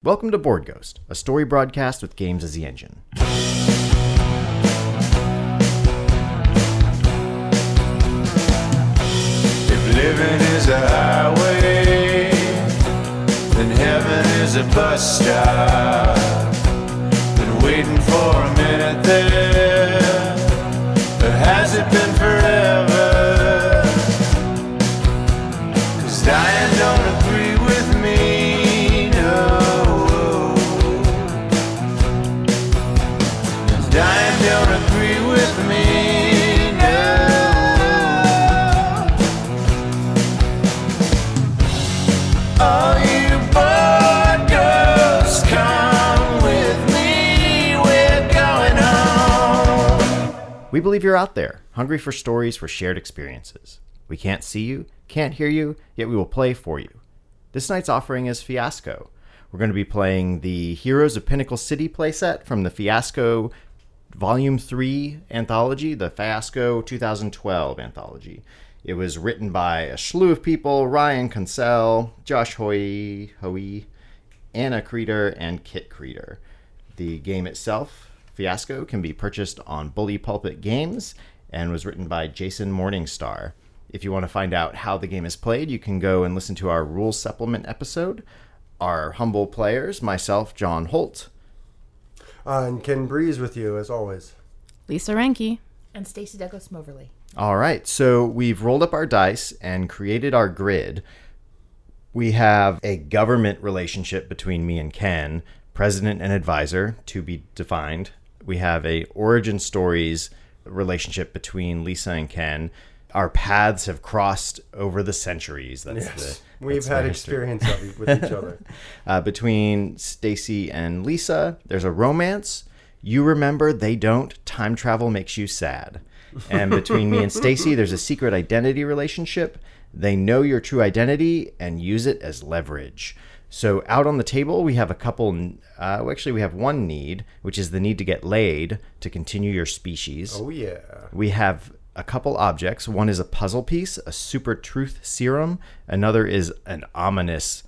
Welcome to Board Ghost, a story broadcast with games as the engine. If living is a highway, then heaven is a bus stop. Been waiting for a minute there, or has it been forever? 'Cause dying don't agree with me, no. Dying don't agree with me, no. All you board ghosts, come with me, we're going home. We believe you're out there, hungry for stories for shared experiences. We can't see you, can't hear you, yet we will play for you. This night's offering is Fiasco. We're going to be playing the Heroes of Pinnacle City playset from the Fiasco Volume 3 anthology, the Fiasco 2012 anthology. It was written by a slew of people: Ryan Consell, Josh Hoey, Anna Creeder, and Kit Creeder. The game itself, Fiasco, can be purchased on Bully Pulpit Games and was written by Jason Morningstar. If you want to find out how the game is played, you can go and listen to our Rules Supplement episode. Our humble players, myself, John Holt, And Ken Breeze with you, as always. Lisa Renke. And Stacey Douglas Moverly. All right, so we've rolled up our dice and created our grid. We have a government relationship between me and Ken, president and advisor, to be defined. We have a origin stories relationship between Lisa and Ken. Our paths have crossed over the centuries. We've had experience of it with each other. Between Stacy and Lisa, there's a romance. You remember, they don't. Time travel makes you sad. And between me and Stacy, there's a secret identity relationship. They know your true identity and use it as leverage. So out on the table, we have a couple. We have one need, which is the need to get laid to continue your species. Oh, yeah. We have a couple objects. One is a puzzle piece, a super truth serum. Another is an ominous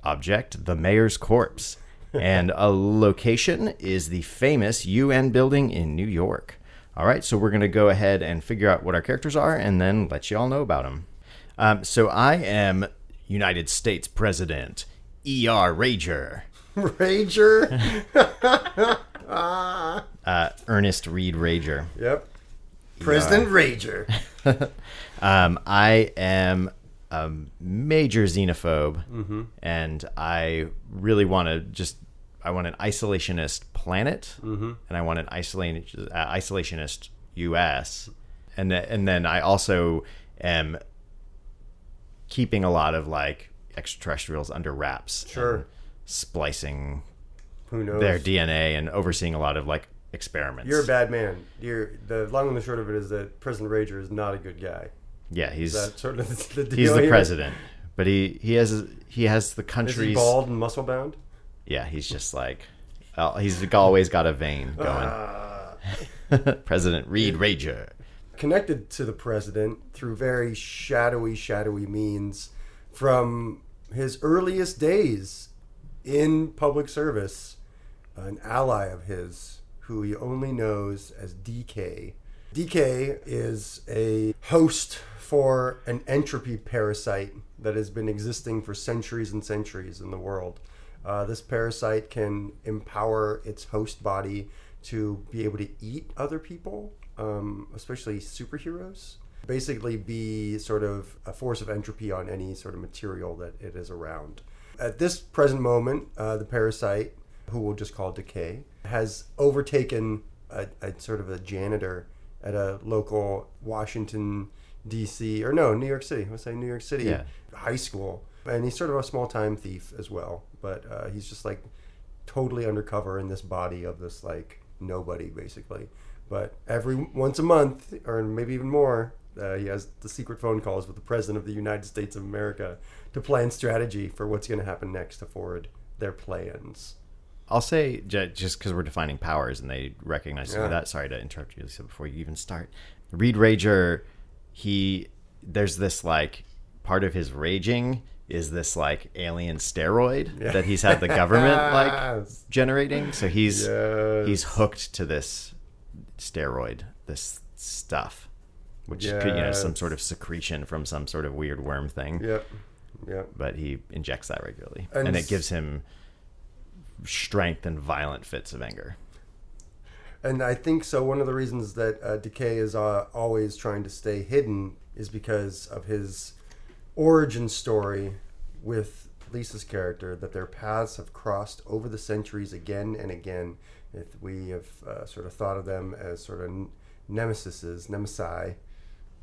object, the mayor's corpse. And a location is the famous UN building in New York. All right, so we're going to go ahead and figure out what our characters are and then let you all know about them. So I am United States President E.R. Rager. Rager? Ernest Reed Rager. Yep. President Rager. I am a major xenophobe, and I really want I want an isolationist planet, and I want an isolationist U.S., and then I also am keeping a lot of like extraterrestrials under wraps. Sure. Splicing Who knows? their DNA and overseeing a lot of like experiments. You're a bad man. The long and the short of it is that President Rager is not a good guy. Yeah, Is that sort of the deal he's the here? president, but he has the country's. Is he bald and muscle bound? Yeah, he's just like, he's always got a vein going. President Reed Rager. Connected to the president through very shadowy means from his earliest days in public service, an ally of his who he only knows as DK. DK is a host for an entropy parasite that has been existing for centuries and centuries in the world. This parasite can empower its host body to be able to eat other people, especially superheroes. Basically be sort of a force of entropy on any sort of material that it is around. At this present moment, the parasite, who we'll just call Decay, has overtaken a sort of a janitor at a local Washington, D.C., or no, New York City. Let's say New York City high school. And he's sort of a small-time thief as well. But he's just like totally undercover in this body of this like nobody, basically. But once a month, or maybe even more, he has the secret phone calls with the President of the United States of America to plan strategy for what's going to happen next to forward their plans. I'll say, just because we're defining powers and they recognize some of that, sorry to interrupt you, Lisa, before you even start. Reed Rager, there's this like part of his raging is this like alien steroid that he's had the government like generating. So he's hooked to this steroid, this stuff, which could, some sort of secretion from some sort of weird worm thing. Yep. But he injects that regularly, and it gives him strength and violent fits of anger. And I think so. One of the reasons that Decay is always trying to stay hidden is because of his origin story with Lisa's character, that their paths have crossed over the centuries again and again. We have sort of thought of them as sort of nemesi,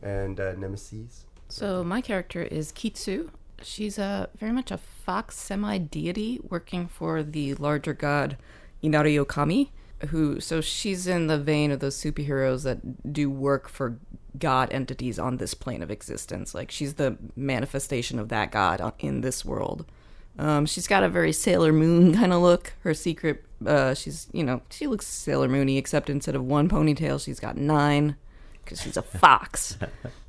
and nemesis. So my character is Kitsu. She's very much a fox semi-deity working for the larger god Inari Okami. So she's in the vein of those superheroes that do work for god entities on this plane of existence. Like, she's the manifestation of that god in this world. She's got a very Sailor Moon kind of look. Her secret, she looks Sailor Moony, except instead of 1 ponytail, she's got 9, because she's a fox.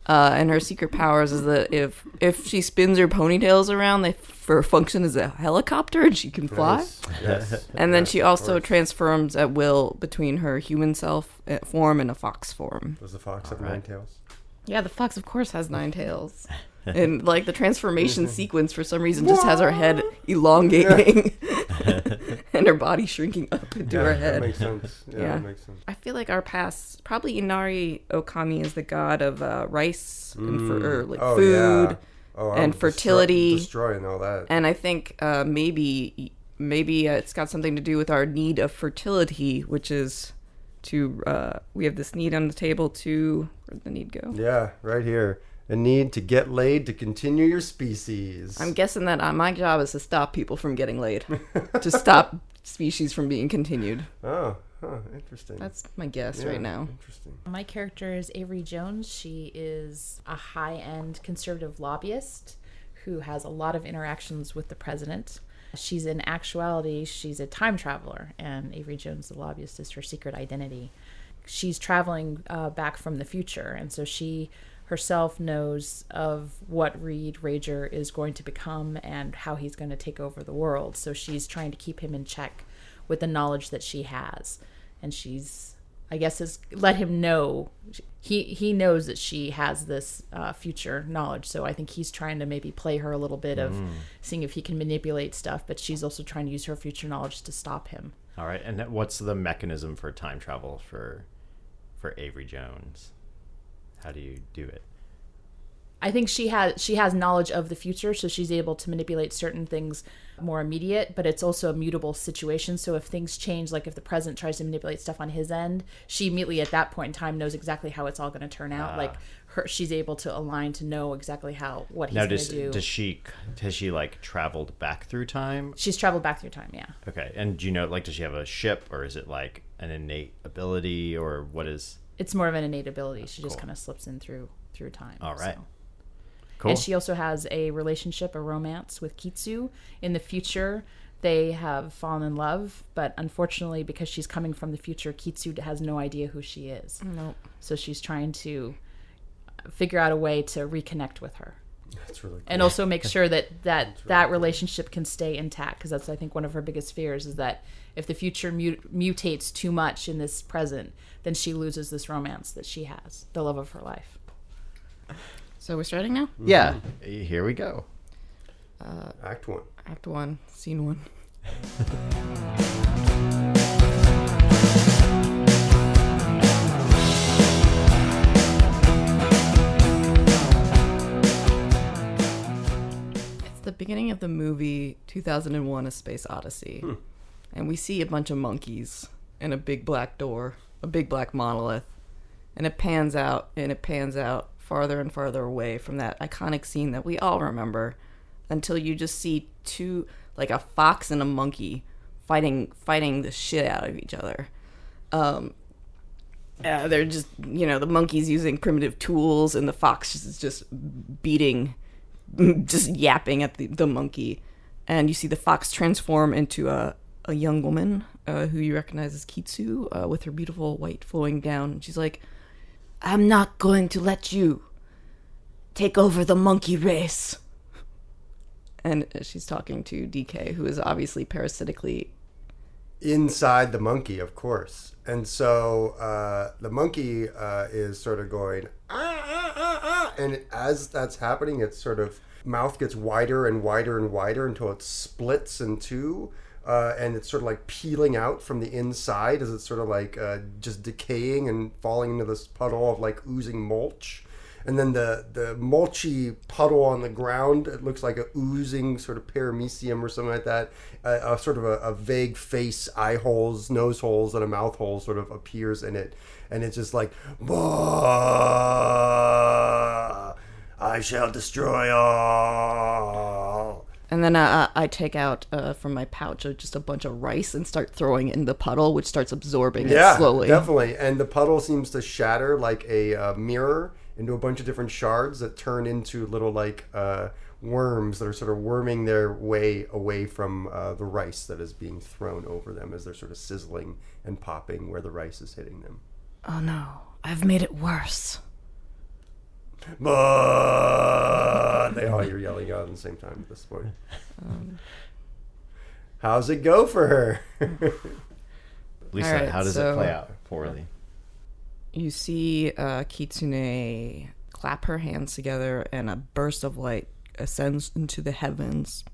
And her secret powers is that if she spins her ponytails around, they function as a helicopter and she can fly. Yes. And then she also transforms at will between her human self form and a fox form. Does the fox have 9 tails? Yeah, the fox, of course, has 9 tails. And, like, the transformation sequence, for some reason, just has her head elongating and her body shrinking up into her head. That makes sense. Yeah. That makes sense. I feel like our past, probably Inari Okami is the god of rice and food and fertility. Destroying all that. And I think maybe it's got something to do with our need of fertility, which is we have this need on the table to, where'd the need go? Yeah, right here. A need to get laid to continue your species. I'm guessing that my job is to stop people from getting laid, to stop species from being continued. Oh, interesting. That's my guess right now. Interesting. My character is Avery Jones. She is a high-end conservative lobbyist who has a lot of interactions with the president. In actuality, she's a time traveler, and Avery Jones, the lobbyist, is her secret identity. She's traveling back from the future, and so she herself knows of what Reed Rager is going to become and how he's going to take over the world. So she's trying to keep him in check with the knowledge that she has. And she's, I guess, has let him know. He knows that she has this future knowledge. So I think he's trying to maybe play her a little bit of seeing if he can manipulate stuff. But she's also trying to use her future knowledge to stop him. All right. And what's the mechanism for time travel for Avery Jones? How do you do it? I think she has knowledge of the future, so she's able to manipulate certain things more immediate, but it's also a mutable situation. So if things change, like if the president tries to manipulate stuff on his end, she immediately at that point in time knows exactly how it's all going to turn out. Like she's able to align to know exactly what he's going to do. Has she like traveled back through time? She's traveled back through time, yeah. Okay. And do you know, like, does she have a ship, or is it like an innate ability, or what is? It's more of an innate ability. She just kind of slips in through time. All right. So. Cool. And she also has a relationship, a romance with Kitsu. In the future, they have fallen in love, but unfortunately, because she's coming from the future, Kitsu has no idea who she is. Nope. So she's trying to figure out a way to reconnect with her. That's really cool. And also make sure that relationship can stay intact, because that's, I think, one of her biggest fears is that if the future mutates too much in this present, then she loses this romance that she has, the love of her life. So we're starting now? Yeah. Here we go. Act 1. Act 1, Scene 1. It's the beginning of the movie 2001: A Space Odyssey. And we see a bunch of monkeys and a big black door, a big black monolith. And it pans out farther and farther away from that iconic scene that we all remember, until you just see two, like a fox and a monkey fighting the shit out of each other. They're just, the monkey's using primitive tools and the fox is just yapping at the monkey. And you see the fox transform into a young woman who you recognize as Kitsu, with her beautiful white flowing gown. She's like, "I'm not going to let you take over the monkey race." And she's talking to DK, who is obviously parasitically inside the monkey, of course. And so the monkey is sort of going, ah, ah, ah, ah. And as that's happening, its sort of mouth gets wider and wider and wider until it splits in two. And it's sort of like peeling out from the inside as it's sort of like just decaying and falling into this puddle of like oozing mulch. And then the mulchy puddle on the ground, it looks like a oozing sort of paramecium or something like that. Sort of a vague face, eye holes, nose holes, and a mouth hole sort of appears in it. And it's just like, bah, I shall destroy all. And then I take out from my pouch just a bunch of rice and start throwing it in the puddle, which starts absorbing it slowly. Yeah, definitely. And the puddle seems to shatter like a mirror into a bunch of different shards that turn into little like worms that are sort of worming their way away from the rice that is being thrown over them as they're sort of sizzling and popping where the rice is hitting them. Oh no, I've made it worse. But they all you're yelling out at the same time at this point. How's it go for her? Lisa, All right, how does so- it play out poorly? You see Kitsune clap her hands together, and a burst of light ascends into the heavens.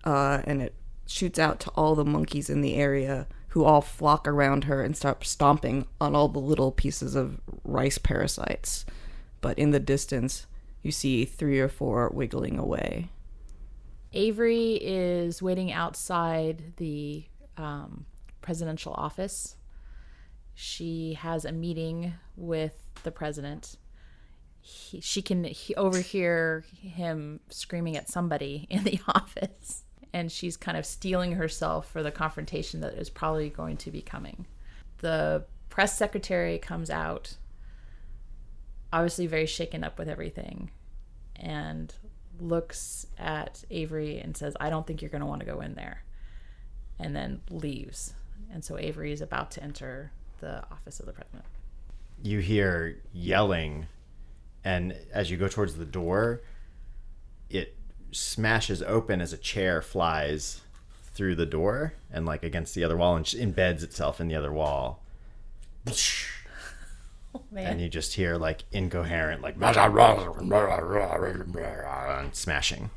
And it shoots out to all the monkeys in the area, who all flock around her and start stomping on all the little pieces of rice parasites. But in the distance, you see 3 or 4 wiggling away. Avery is waiting outside the presidential office. She has a meeting with the president. She can overhear him screaming at somebody in the office, and she's kind of steeling herself for the confrontation that is probably going to be coming. The press secretary comes out, obviously very shaken up with everything, and looks at Avery and says, I don't think you're going to want to go in there, and then leaves. And so Avery is about to enter the office of the president. You hear yelling, and as you go towards the door, it smashes open as a chair flies through the door and like against the other wall and embeds itself in the other wall. Oh, man. And you just hear like incoherent like and smashing.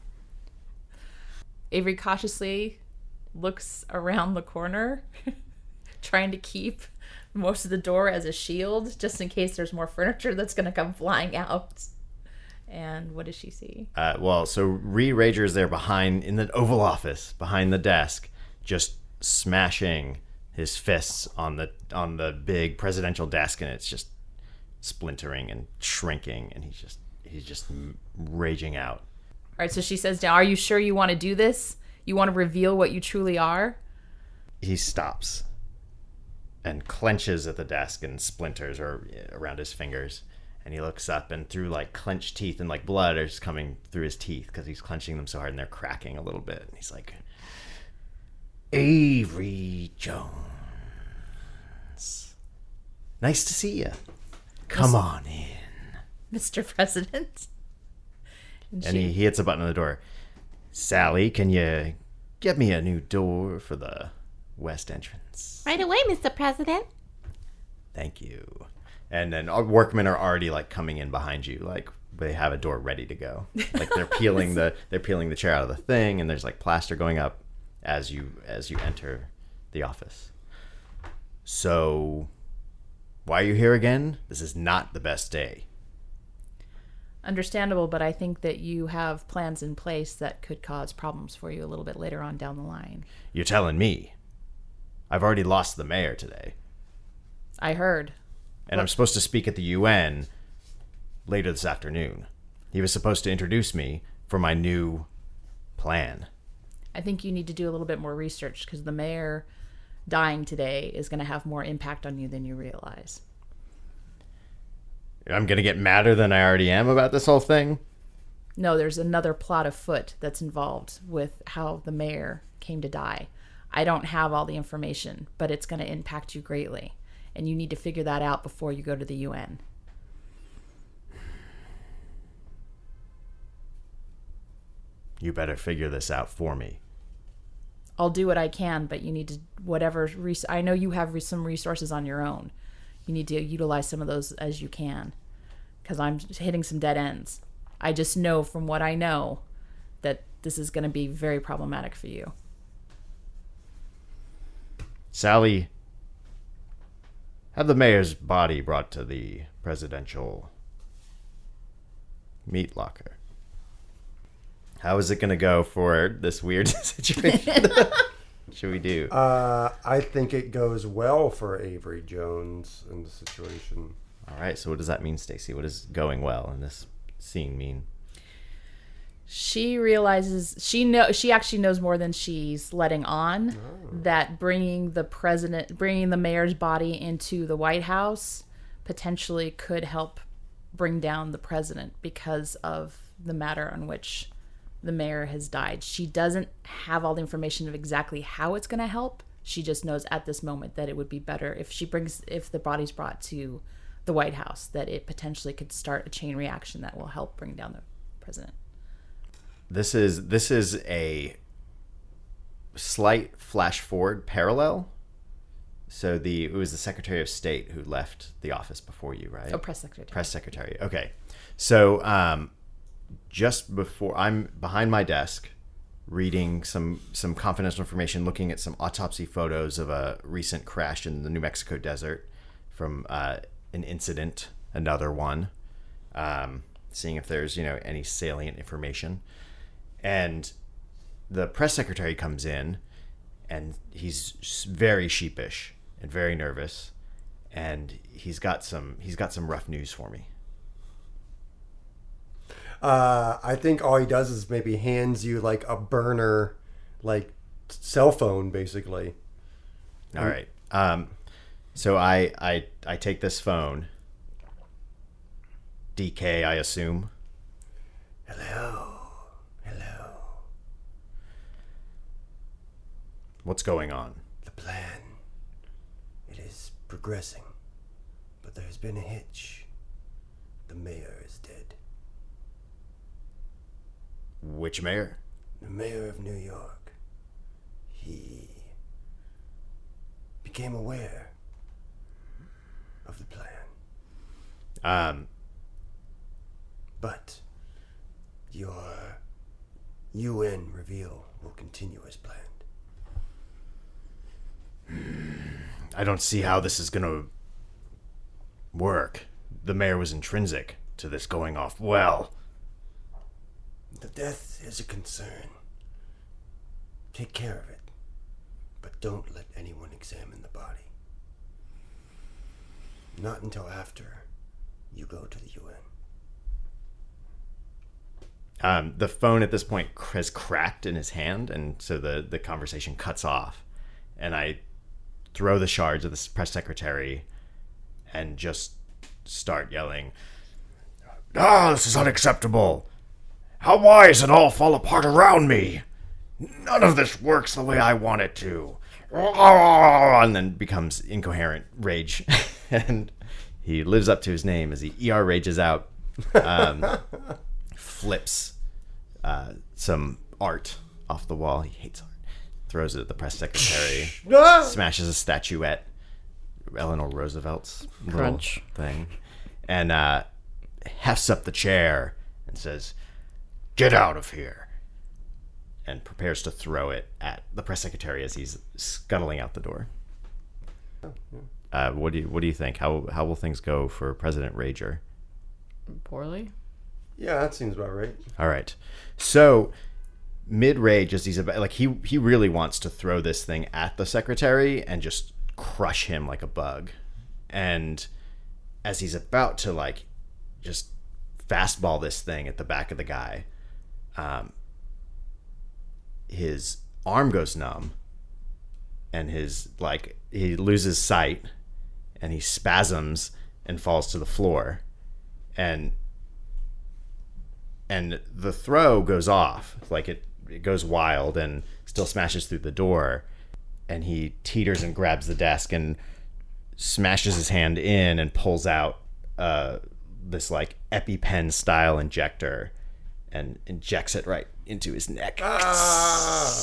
Avery cautiously looks around the corner, trying to keep most of the door as a shield, just in case there's more furniture that's going to come flying out. And what does she see? So Rager is there behind in the Oval Office, behind the desk, just smashing his fists on the big presidential desk, and it's just splintering and shrinking, and he's just raging out. All right, so she says, now, are you sure you want to do this? You want to reveal what you truly are? He stops and clenches at the desk, and splinters are around his fingers. And he looks up, and through like clenched teeth and like blood is coming through his teeth because he's clenching them so hard and they're cracking a little bit. And he's like, Avery Jones, nice to see you. Come on in. Mr. President. And he hits a button on the door. Sally, can you get me a new door for the west entrance? Right away, Mr. President. Thank you. And then workmen are already like coming in behind you, like they have a door ready to go. Like they're peeling the chair out of the thing, and there's like plaster going up as you enter the office. So, why are you here again? This is not the best day. Understandable, but I think that you have plans in place that could cause problems for you a little bit later on down the line. You're telling me? I've already lost the mayor today. I heard. And I'm supposed to speak at the UN later this afternoon. He was supposed to introduce me for my new plan. I think you need to do a little bit more research because the mayor dying today is going to have more impact on you than you realize. I'm going to get madder than I already am about this whole thing? No, there's another plot afoot that's involved with how the mayor came to die. I don't have all the information, but it's going to impact you greatly. And you need to figure that out before you go to the UN. You better figure this out for me. I'll do what I can, but you need to, I know you have some resources on your own. You need to utilize some of those as you can, because I'm hitting some dead ends. I just know from what I know that this is going to be very problematic for you. Sally, have the mayor's body brought to the presidential meat locker. How is it going to go for this weird situation? Should we do? I think it goes well for Avery Jones in the situation. All right. So what does that mean, Stacy? What does going well in this scene mean? She realizes she actually knows more than she's letting on. That bringing the mayor's body into the White House potentially could help bring down the president because of the matter on which the mayor has died. She doesn't have all the information of exactly how it's going to help. She just knows at this moment that it would be better if the body's brought to the White House, that it potentially could start a chain reaction that will help bring down the president. This is a slight flash forward parallel. So it was the Secretary of State who left the office before you, right? Oh, press secretary. Press secretary. Okay. So just before, I'm behind my desk reading some confidential information, looking at some autopsy photos of a recent crash in the New Mexico desert from an incident, another one, seeing if there's any salient information. And the press secretary comes in, and he's very sheepish and very nervous, and he's got some rough news for me. I think all he does is maybe hands you like a burner, like cell phone, basically. All right. So I take this phone. DK, I assume. Hello. What's going on? The plan. It is progressing. But there's been a hitch. The mayor is dead. Which mayor? The mayor of New York. He became aware of the plan. But your UN reveal will continue as planned. I don't see how this is going to work. The mayor was intrinsic to this going off well. The death is a concern. Take care of it. But don't let anyone examine the body. Not until after you go to the UN. The phone at this point has cracked in his hand, and so the conversation cuts off. And I throw the shards of the press secretary and just start yelling, this is unacceptable. Why does it all fall apart around me? None of this works the way I want it to. And then becomes incoherent rage. And he lives up to his name as he ER rages out, flips some art off the wall. He hates art. Throws it at the press secretary. Smashes a statuette. Eleanor Roosevelt's Crunch thing. And hefts up the chair and says, "Get out of here." And prepares to throw it at the press secretary as he's scuttling out the door. What do you think? How will things go for President Rager? Poorly. Yeah, that seems about right. All right. So mid-rage, as he's about, like, he really wants to throw this thing at the secretary and just crush him like a bug. And as he's about to like just fastball this thing at the back of the guy, his arm goes numb, and he loses sight, and he spasms and falls to the floor, and the throw goes off, like it goes wild and still smashes through the door, and he teeters and grabs the desk and smashes his hand in and pulls out this like EpiPen style injector and injects it right into his neck. Ah!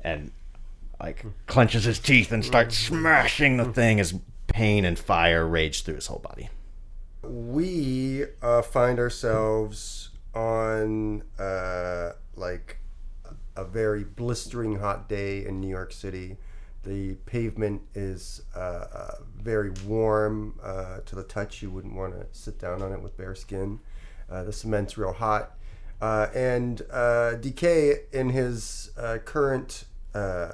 And like clenches his teeth and starts smashing the thing as pain and fire rage through his whole body. We find ourselves on like a very blistering hot day in New York City. The pavement is very warm to the touch. You wouldn't want to sit down on it with bare skin. The cement's real hot. And DK, in his current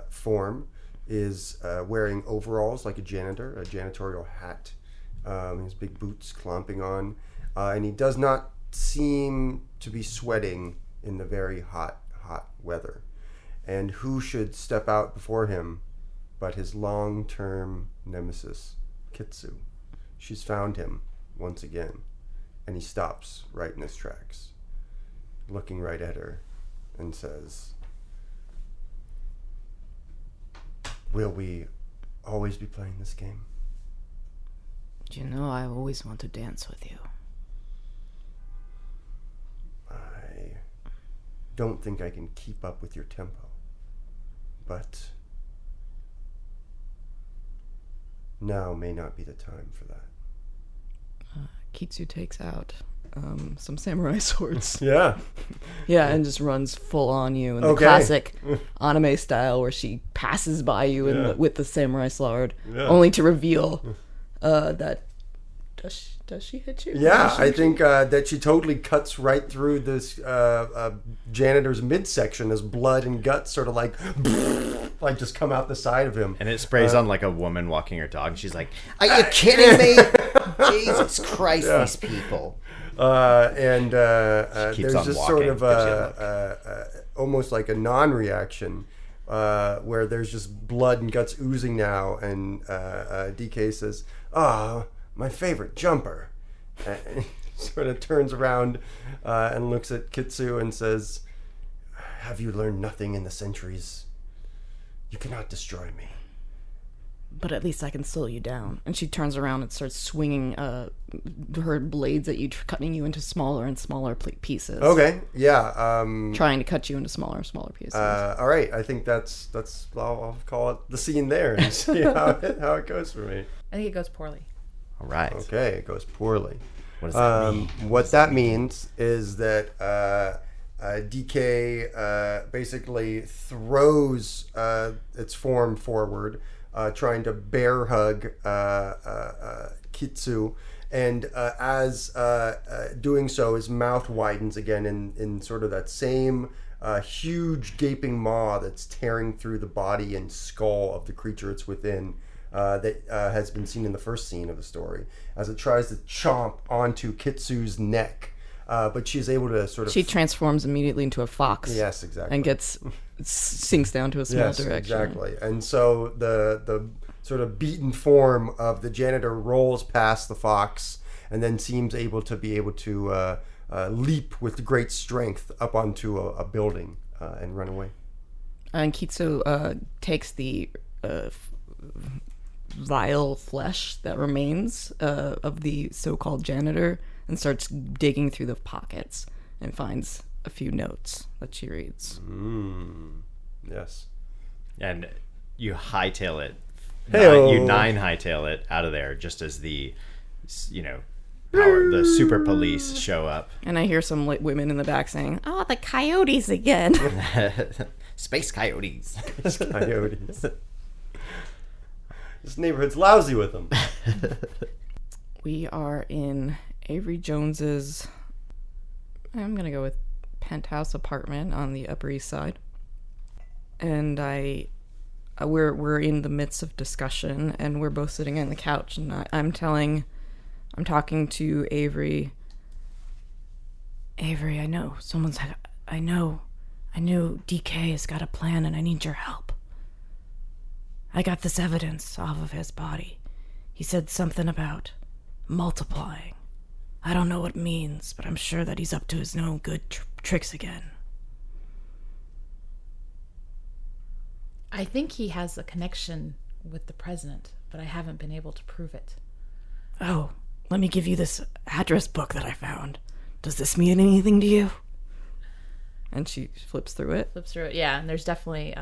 form, is wearing overalls like a janitor, a janitorial hat. His big boots clomping on. And he does not seem to be sweating in the very hot weather. And who should step out before him but his long-term nemesis, Kitsu. She's found him once again, and he stops right in his tracks, looking right at her, and says, "Will we always be playing this game?" You know, I always want to dance with you. I don't think I can keep up with your tempo, but now may not be the time for that. Kitsu takes out some samurai swords. Yeah. Yeah, and just runs full on you in the Okay. classic anime style where she passes by you with the samurai sword, Yeah. only to reveal that does she hit you? Yeah, Does she I hit you? think that she totally cuts right through this janitor's midsection as blood and guts sort of like just come out the side of him. And it sprays on like a woman walking her dog. And she's like, "Are you kidding me? Jesus Christ, these people!" And She keeps there's on just sort walking, of gives you a almost like a non-reaction where there's just blood and guts oozing now, and DK says, "Ah, my favorite jumper." And he sort of turns around and looks at Kitsu and says, "Have you learned nothing in the centuries? You cannot destroy me." But at least I can slow you down. And she turns around and starts swinging her blades at you, cutting you into smaller and smaller pieces. Okay, yeah. Trying to cut you into smaller and smaller pieces. All right, I think that's I'll call it the scene there and see how it goes for me. I think it goes poorly. All right. Okay, it goes poorly. What does that mean? What that means is that DK basically throws its form forward, trying to bear hug Kitsu, and as doing so, his mouth widens again in sort of that same huge gaping maw that's tearing through the body and skull of the creature it's within. That has been seen in the first scene of the story, as it tries to chomp onto Kitsu's neck, but she's able to sort of... She transforms immediately into a fox. Yes, exactly. And sinks down to a small direction. Exactly. And so the sort of beaten form of the janitor rolls past the fox, and then seems able to leap with great strength up onto a building and run away. And Kitsu takes the vile flesh that remains of the so-called janitor and starts digging through the pockets and finds a few notes that she reads. Yes. And you hightail it. Hey-o. You hightail it out of there just as the super police show up. And I hear some women in the back saying, "Oh, the coyotes again." Space coyotes. Coyotes. This neighborhood's lousy with them. We are in Avery Jones's, I'm going to go with penthouse apartment on the Upper East Side. And we're in the midst of discussion, and we're both sitting on the couch, and I'm talking to Avery. Avery, I know DK has got a plan, and I need your help. I got this evidence off of his body. He said something about multiplying. I don't know what it means, but I'm sure that he's up to his no good tricks again. I think he has a connection with the president, but I haven't been able to prove it. Oh, let me give you this address book that I found. Does this mean anything to you? And she flips through it. Yeah, and there's definitely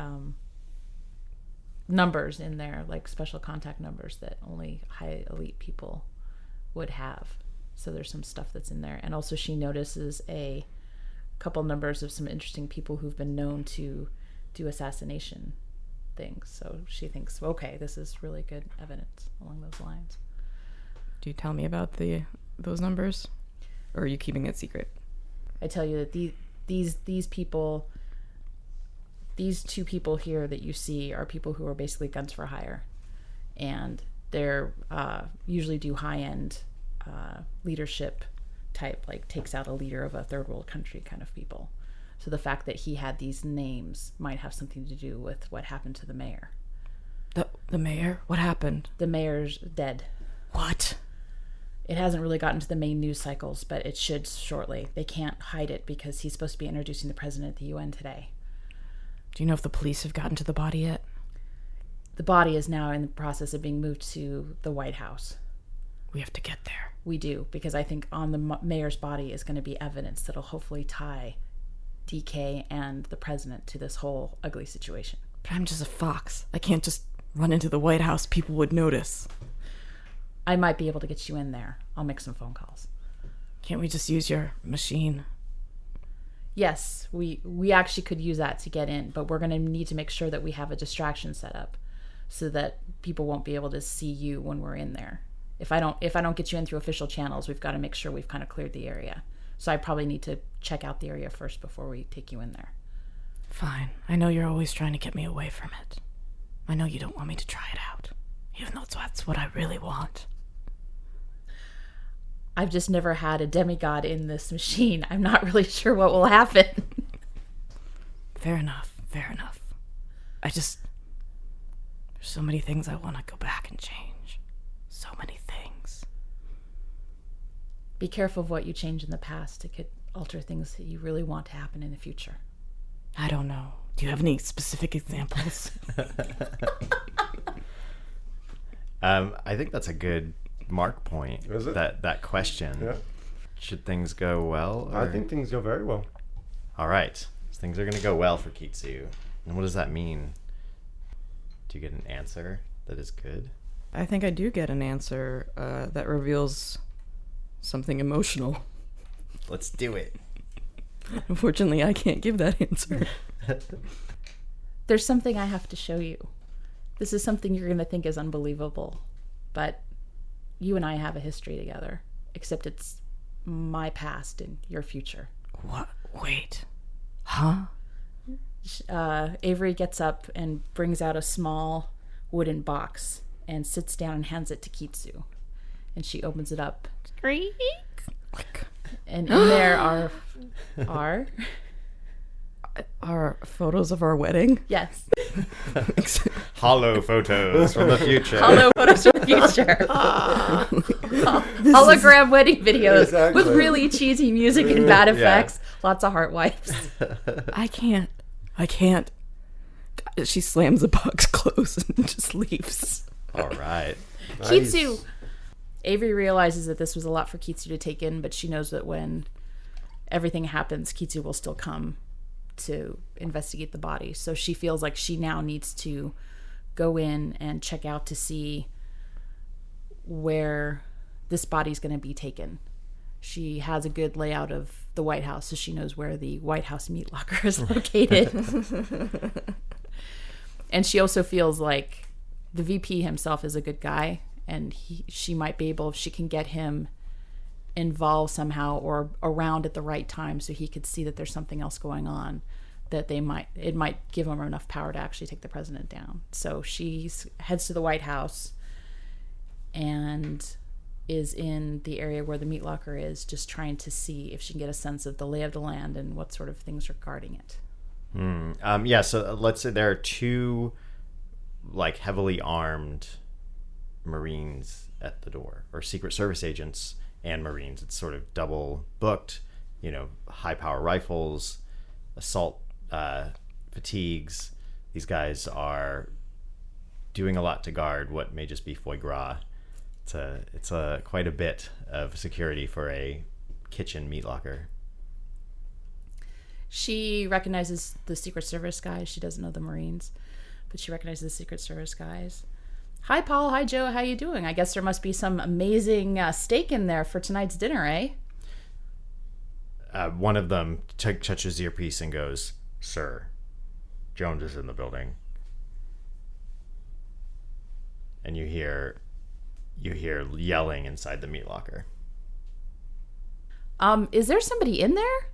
numbers in there, like special contact numbers that only high elite people would have. So there's some stuff that's in there. And also she notices a couple numbers of some interesting people who've been known to do assassination things. So she thinks, okay, this is really good evidence along those lines. Do you tell me about those numbers? Or are you keeping it secret? I tell you that these people, these two people here that you see are people who are basically guns for hire. And they're usually do high-end leadership type, like takes out a leader of a third world country kind of people. So the fact that he had these names might have something to do with what happened to the mayor. The mayor? What happened? The mayor's dead. What? It hasn't really gotten to the main news cycles, but it should shortly. They can't hide it because he's supposed to be introducing the president at the UN today. Do you know if the police have gotten to the body yet? The body is now in the process of being moved to the White House. We have to get there. We do, because I think on the mayor's body is going to be evidence that'll hopefully tie DK and the president to this whole ugly situation. But I'm just a fox. I can't just run into the White House. People would notice. I might be able to get you in there. I'll make some phone calls. Can't we just use your machine? Yes, we actually could use that to get in, but we're going to need to make sure that we have a distraction set up so that people won't be able to see you when we're in there. If I don't get you in through official channels, we've got to make sure we've kind of cleared the area. So I probably need to check out the area first before we take you in there. Fine. I know you're always trying to get me away from it. I know you don't want me to try it out, even though that's what I really want. I've just never had a demigod in this machine. I'm not really sure what will happen. Fair enough. There's so many things I want to go back and change. So many things. Be careful of what you change in the past. It could alter things that you really want to happen in the future. I don't know. Do you have any specific examples? I think that's a good mark point. Is it? That question. Yeah. Should things go well? I think things go very well. All right. So things are going to go well for Kitsu. And what does that mean? Do you get an answer that is good? I think I do get an answer that reveals something emotional. Let's do it. Unfortunately, I can't give that answer. There's something I have to show you. This is something you're going to think is unbelievable, but you and I have a history together, except it's my past and your future. What? Wait. Huh? Avery gets up and brings out a small wooden box and sits down and hands it to Kitsu. And she opens it up. Click. And in there are photos of our wedding. yes, Hollow photos from the future. hollow photos from the future. Hologram wedding videos Exactly. with really cheesy music and bad effects. Lots of heart wipes. I can't. She slams the box closed and just leaves. All right. Kitsu. Avery realizes that this was a lot for Kitsu to take in, but she knows that when everything happens, Kitsu will still come to investigate the body. So she feels like she now needs to go in and check out to see where this body's going to be taken. She has a good layout of the White House, so she knows where the White House meat locker is located. And she also feels like the VP himself is a good guy, and she might be able, if she can get him involved somehow or around at the right time so he could see that there's something else going on, that it might give him enough power to actually take the president down. So she heads to the White House and is in the area where the meat locker is, just trying to see if she can get a sense of the lay of the land and what sort of things are guarding it. So let's say there are two like heavily armed Marines at the door, or Secret Service agents and Marines. It's sort of double booked, high power rifles, assault fatigues. These guys are doing a lot to guard what may just be foie gras. It's quite a bit of security for a kitchen meat locker. She recognizes the Secret Service guys. She doesn't know the Marines, but she recognizes the Secret Service guys. Hi, Paul. Hi, Joe. How you doing? I guess there must be some amazing steak in there for tonight's dinner, eh? One of them touches his earpiece and goes, "Sir, Jones is in the building." And you hear yelling inside the meat locker. Is there somebody in there?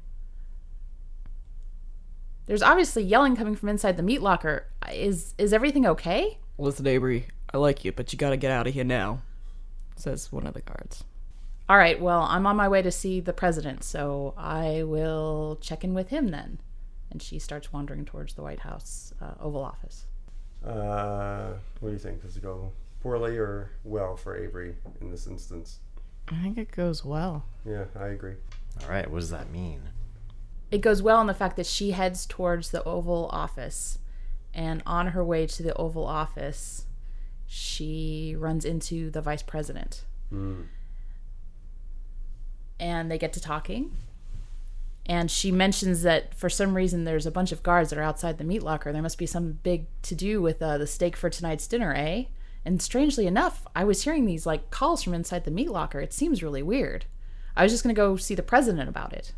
There's obviously yelling coming from inside the meat locker. Is everything okay? Listen, Avery, I like you, but you gotta get out of here now, says one of the guards. All right, well, I'm on my way to see the president, so I will check in with him then. And she starts wandering towards the White House Oval Office. What do you think? Does it go poorly or well for Avery in this instance? I think it goes well. Yeah, I agree. All right, what does that mean? It goes well in the fact that she heads towards the Oval Office, and on her way to the Oval Office, she runs into the vice president. And they get to talking. And she mentions that for some reason there's a bunch of guards that are outside the meat locker. There must be some big to-do with the steak for tonight's dinner, eh? And strangely enough, I was hearing these calls from inside the meat locker. It seems really weird. I was just going to go see the president about it.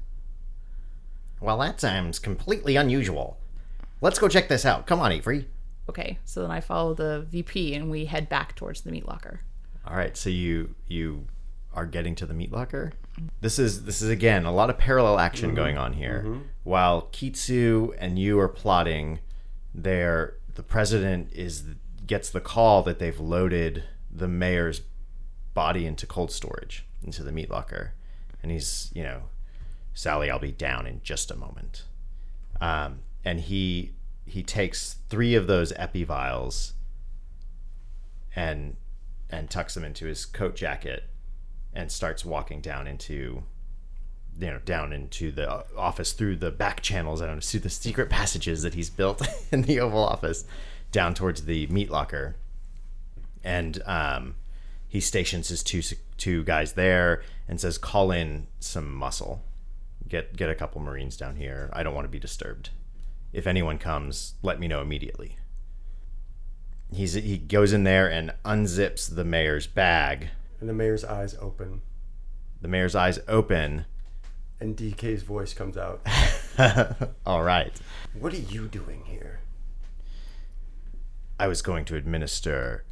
Well, that sounds completely unusual. Let's go check this out. Come on, Avery. Okay, so then I follow the VP and we head back towards the meat locker. All right, so you are getting to the meat locker. This is again a lot of parallel action going on here. While Kitsu and you are plotting, the president gets the call that they've loaded the mayor's body into cold storage, into the meat locker, and he's, Sally, I'll be down in just a moment. And he takes 3 of those epi vials and tucks them into his coat jacket and starts walking down into the office through the back channels, through the secret passages that he's built in the Oval Office, down towards the meat locker. And he stations his two guys there and says, "Call in some muscle. Get a couple Marines down here. I don't want to be disturbed. If anyone comes, let me know immediately." He goes in there and unzips the mayor's bag. And the mayor's eyes open. The mayor's eyes open. And DK's voice comes out. All right. What are you doing here? I was going to administer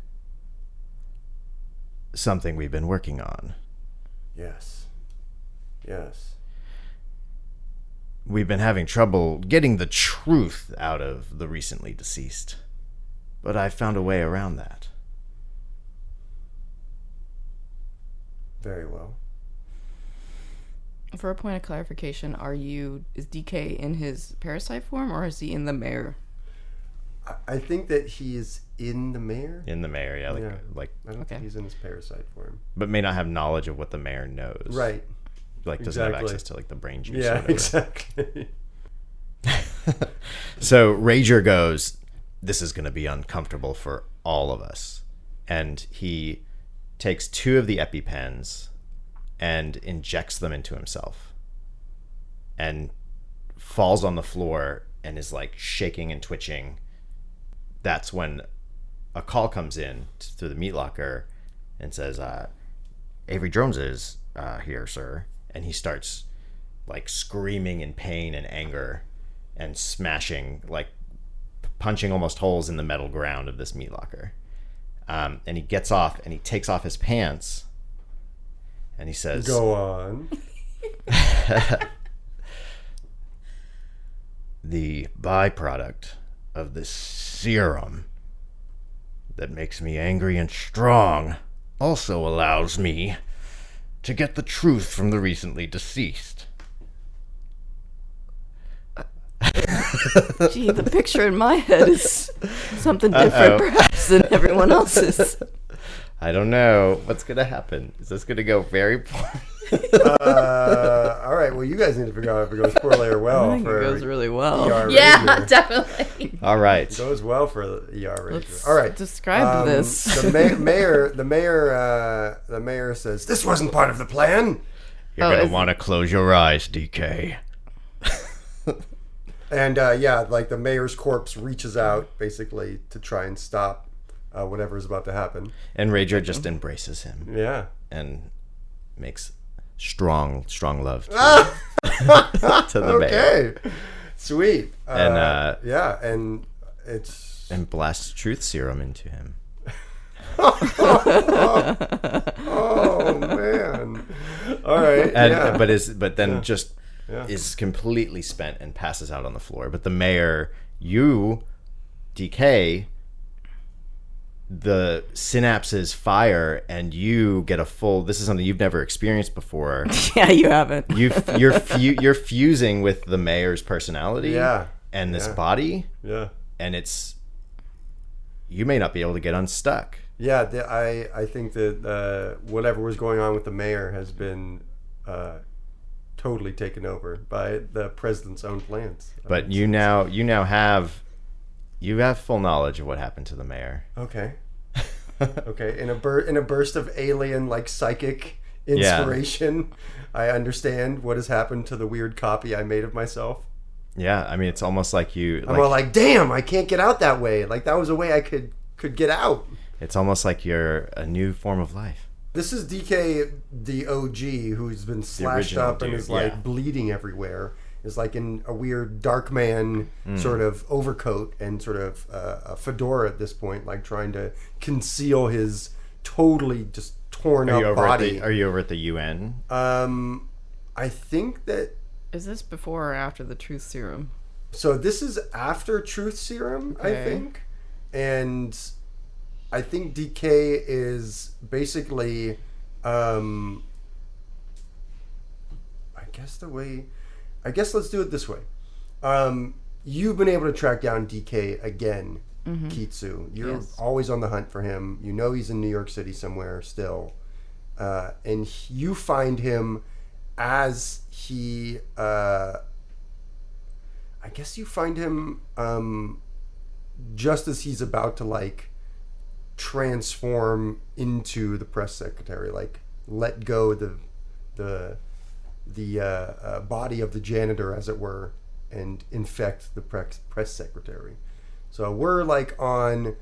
something we've been working on. Yes. We've been having trouble getting the truth out of the recently deceased, but I found a way around that. Very well. For a point of clarification, is DK in his parasite form or is he in the mayor? I think that he is in the mayor. In the mayor, yeah. I don't think he's in his parasite form. But may not have knowledge of what the mayor knows. Right. Doesn't have access to the brain juice. Yeah, exactly. So Rager goes, "This is going to be uncomfortable for all of us." And he takes 2 of the EpiPens and injects them into himself and falls on the floor and is shaking and twitching. That's when a call comes in through the meat locker and says, "Avery Jones is here, sir." And he starts screaming in pain and anger and smashing, punching almost holes in the metal ground of this meat locker. And he gets off and he takes off his pants and he says, "Go on." "The byproduct of this serum that makes me angry and strong also allows me to get the truth from the recently deceased." Gee, the picture in my head is something different perhaps than everyone else's. I don't know. What's going to happen? Is this going to go very poorly? All right. Well, you guys need to figure out if it goes poorly or well. I think it goes really well. ER Yeah, Ranger. definitely. All right. It goes well for the ER Ranger. Let's All right. describe this. The mayor says, "This wasn't part of the plan." You're going to want to close your eyes, DK. And yeah, like the mayor's corpse reaches out basically to try and stop whatever is about to happen. And Rager just embraces him Yeah. and makes strong love to the mayor. Okay. Sweet. And, yeah, and it's And blasts truth serum into him. oh man. All right. And, yeah. But then just is completely spent and passes out on the floor. But the mayor, you, DK, the synapses fire and you get a full. This is something you've never experienced before. Yeah, you haven't. You're fusing with the mayor's personality. Yeah. And this body. Yeah. And you may not be able to get unstuck. Yeah, I think that whatever was going on with the mayor has been totally taken over by the president's own plans. But you now have full knowledge of what happened to the mayor. Okay. Okay. In a burst of alien like psychic inspiration, I understand what has happened to the weird copy I made of myself. Yeah, I mean it's almost like I'm all like, damn, I can't get out that way. Like that was a way I could get out. It's almost like you're a new form of life. This is DK, the OG, who's been slashed original up and dude, is like yeah. bleeding everywhere. Is like in a weird dark man sort of overcoat and sort of a fedora at this point, like trying to conceal his totally just torn up body. Are you over at the UN? I think that. Is this before or after the truth serum? So this is after Truth Serum, I Okay. think, and I think DK is basically, I guess let's do it this way. You've been able to track down DK again, Kitsu. You're Yes. always on the hunt for him. You know he's in New York City somewhere still, and you find him as he. I guess you find him just as he's about to like transform into the press secretary, like let go the body of the janitor, as it were, and infect the press secretary. So we're like in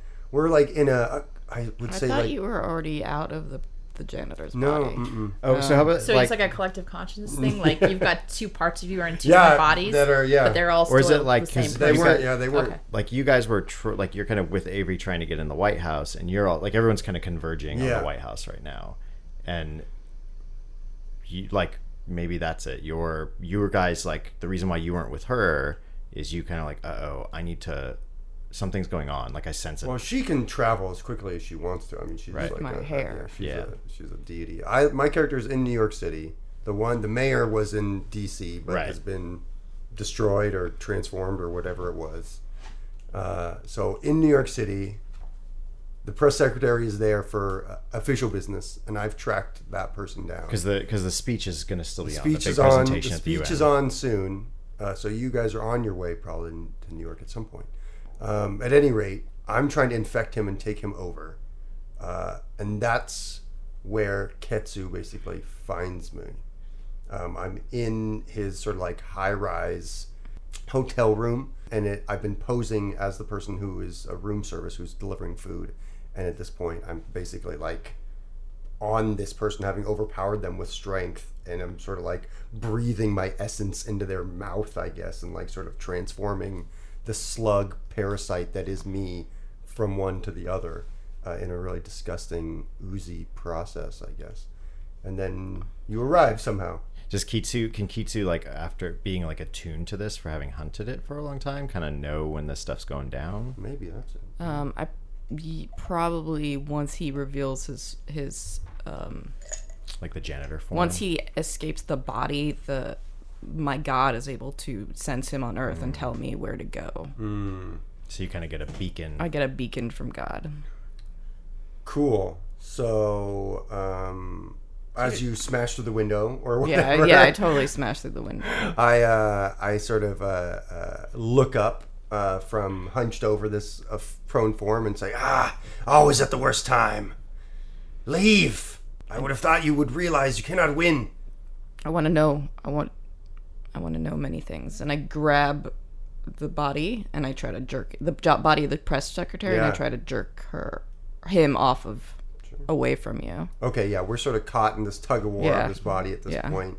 a I would I say thought like you were already out of the janitor's no. body. Oh, so how about So it's like a collective consciousness thing. Like you've got two parts of you are in two different bodies, that are but they're all still Or is it like- the same 'cause they person. were they were Okay. like you guys were like you're kind of with Avery trying to get in the White House, and you're all like everyone's kind of converging on Yeah. the White House right now, and you like maybe that's it. Your guys like the reason why you weren't with her is you kind of like I need to. Something's going on. Like I sense it. Well, she can travel as quickly as she wants to. I mean, she's Right. like My hair. she's a deity. My character's in New York City. The mayor was in DC, but Right. has been destroyed or transformed or whatever it was. So in New York City, the press secretary is there for official business, and I've tracked that person down. Because the speech is going to still be on. Speech The big is on. The presentation at the speech UN. is on soon. So you guys are on your way probably to New York at some point. At any rate, I'm trying to infect him and take him over. And that's where Ketsu basically finds me. I'm in his sort of like high-rise hotel room, and I've been posing as the person who is a room service who's delivering food. And at this point, I'm basically like on this person, having overpowered them with strength, and I'm sort of like breathing my essence into their mouth, I guess, and like sort of transforming the slug parasite that is me from one to the other in a really disgusting, oozy process, I guess. And then you arrive somehow. Can Kitsu like after being like attuned to this for having hunted it for a long time, kind of know when this stuff's going down? Maybe that's it. Probably once he reveals his Like the janitor form. once he escapes the body, my god is able to sense him on Earth and tell me where to go. So you kind of get a beacon. I get a beacon from God. Cool. So, as you smash through the window or whatever, Yeah, I totally smashed through the window. I sort of look up from hunched over this prone form and say, always at the worst time. Leave. I would have thought you would realize you cannot win. I want to know. I want to know many things, and I grab the body, and I try to jerk the body of the press secretary, and I Yeah. try to jerk him off of away from you. Okay, yeah, we're sort of caught in this tug of war Yeah. of this body at this Yeah. point.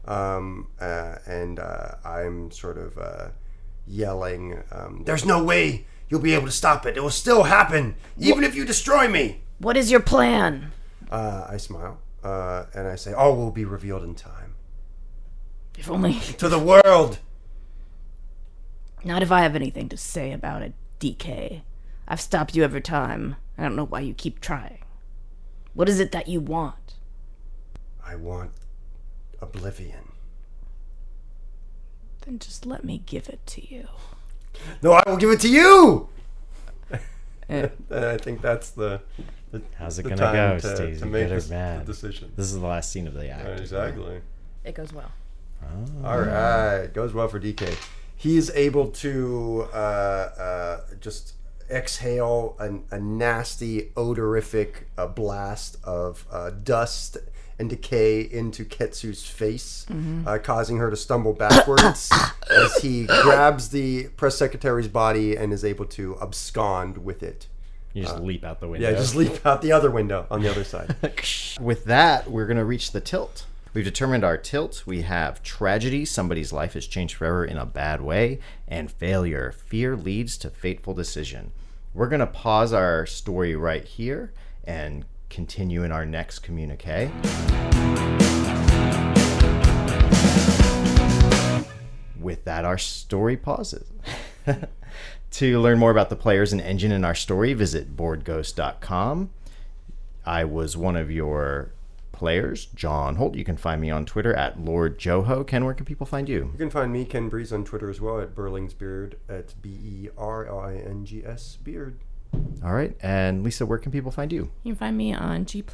And I'm sort of yelling, "There's no way you'll be able to stop it. It will still happen, even if you destroy me." What is your plan? I smile, and I say, "All will be revealed in time. If only. To the world!" Not if I have anything to say about it, DK. I've stopped you every time. I don't know why you keep trying. What is it that you want? I want oblivion. Then just let me give it to you. No, I will give it to you! Eh. And I think that's the How's it the gonna time go, to Stacey? make Good or this, bad? the decision. This is the last scene of the act. Exactly. It goes well. All right, goes well for DK. He's able to just exhale a nasty, odorific blast of dust and decay into Ketsu's face, causing her to stumble backwards as he grabs the press secretary's body and is able to abscond with it. You just leap out the window. Yeah, just leap out the other window on the other side. With that, we're going to reach the tilt. We've determined our tilt. We have tragedy, somebody's life has changed forever in a bad way, and failure, fear leads to fateful decision. We're going to pause our story right here and continue in our next communique. With that, our story pauses. To learn more about the players and engine in our story, visit boardghost.com. I was one of your players, John Holt. You can find me on Twitter at Lord Joho. Ken, where can people find you? You can find me, Ken Breeze, on Twitter as well at Berlingsbeard at BERLINGS Beard. All right. And Lisa, where can people find you? You can find me on G+.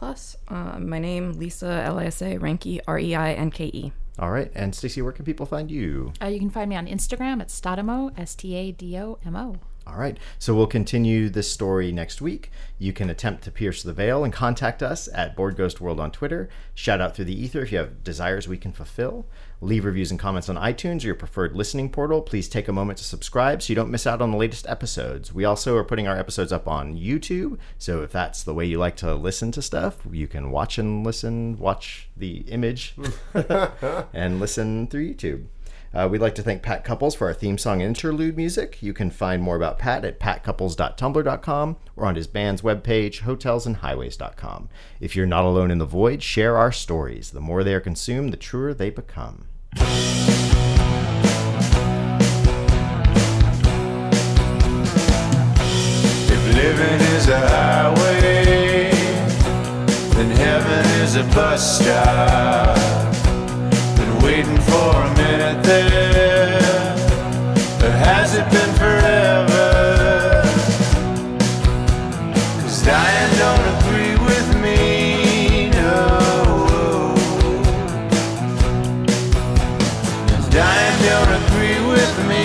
My name, Lisa, Lisa, Renke, REINKE. All right. And Stacey, where can people find you? You can find me on Instagram at Stadomo, STADOMO. All right. So we'll continue this story next week. You can attempt to pierce the veil and contact us at Board Ghost World on Twitter. Shout out through the ether if you have desires we can fulfill. Leave reviews and comments on iTunes or your preferred listening portal. Please take a moment to subscribe so you don't miss out on the latest episodes. We also are putting our episodes up on YouTube. So if that's the way you like to listen to stuff, you can watch and listen, watch the image and listen through YouTube. We'd like to thank Pat Couples for our theme song and interlude music. You can find more about Pat at patcouples.tumblr.com or on his band's webpage, hotelsandhighways.com. If you're not alone in the void, share our stories. The more they are consumed, the truer they become. If living is a highway, then heaven is a bus stop. Been waiting for a minute there, or has it been forever? 'Cause dying don't agree with me, no. Dying don't agree with me.